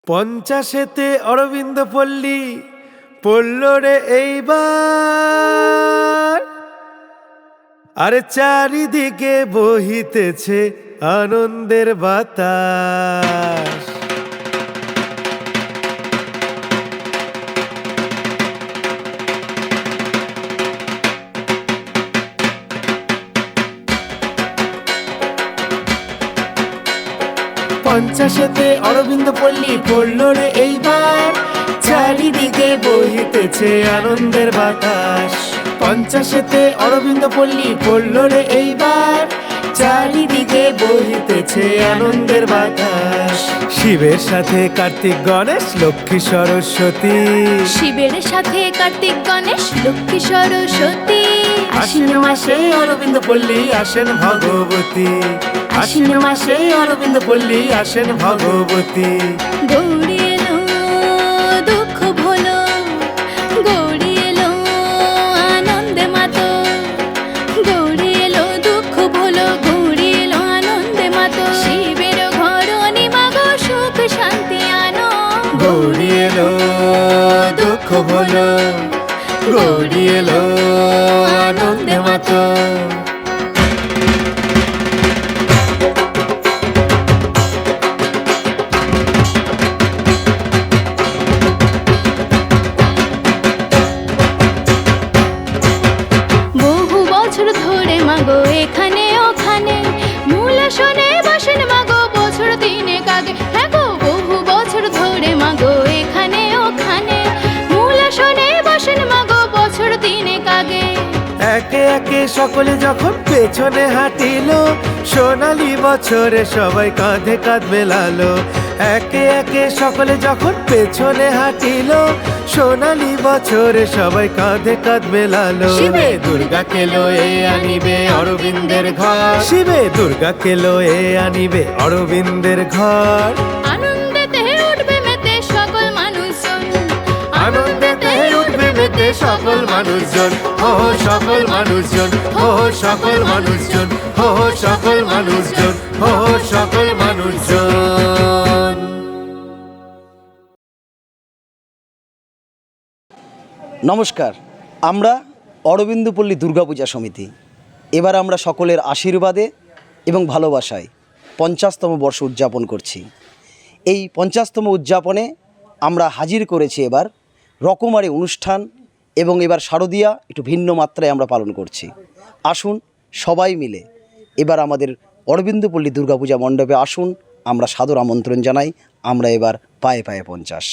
পঞ্চাশেতে অরবিন্দ পল্লী পড়ল রে এইবার, আরে চারিদিকে বহিতেছে আনন্দের বাতাস। পঞ্চাশেতে অরবিন্দ পল্লী পড়ল রে এইবার, চারিদিকে বহিতেছে আনন্দের বাতাস। পঞ্চাশেতে অরবিন্দ পল্লী পড়ল রে এইবার, চারিদিকে বহিতেছে আনন্দের বাতাস। শিবের সাথে কার্তিক গণেশ লক্ষ্মী সরস্বতী, শিবের সাথে কার্তিক গণেশ লক্ষ্মী সরস্বতী। আশ্বিন মাসে অরবিন্দ পল্লী আসেন ভগবতী, আশ্বিন মাসে অরবিন্দ পল্লী আসেন ভগবতী। গৌরী এলো দুঃখ ভোলো, গৌরী এলো আনন্দে মাতো, গৌরী এলো দুঃখ ভোলো, গৌরী এলো আনন্দে মাতো। শিবের ঘর নিমাগো সুখ শান্তি আনো, গৌরী এলো দুঃখ ভোলো, গৌরী এলো আনন্দে মাতো। বহু বছর ধরে মাগো এখানে ওখানে মূল আসনে বসেন মাগো বছর দিনেক আগে। হ্যাঁ গো বহু বছর ধরে মাগো এখানে ওখানে মূল আসনে বসেন মাগো বছর দিনেক আগে। একে একে সকলে যখন পেছনে হাঁটিল, সোনালি বছরে সবাই কাঁধে কাঁধ মেলালো। একে একে সকলে যখন পেছনে হাঁটিল, সোনালি বছরে সবাই কাঁধে কাঁধ মেলালো। শিবে দুর্গা কেলো এ আনিবে অরবিন্দের ঘর, শিবে দুর্গা কেলো এ আনিবে অরবিন্দের ঘর। আনন্দেতে উঠবে মেতে সকল মানুষজন, আনন্দেতে উঠবে মেতে সকল মানুষজন, হো সকল মানুষজন, হো সকল মানুষজন, হো সকল মানুষজন, হো সকল মানুষজন। নমস্কার, আমরা অরবিন্দপল্লী দুর্গাপূজা সমিতি। এবার আমরা সকলের আশীর্বাদে এবং ভালোবাসায় 50তম বর্ষ উদযাপন করছি। এই 50তম উদযাপনে আমরা হাজির করেছি এবার রকমারি অনুষ্ঠান, এবং এবার শারদীয়া একটু ভিন্ন মাত্রায় আমরা পালন করছি। আসুন সবাই মিলে এবার আমাদের অরবিন্দপল্লী দুর্গাপূজা মণ্ডপে আসুন, আমরা সাদর আমন্ত্রণ জানাই। আমরা এবার পায়ে পায়ে 50।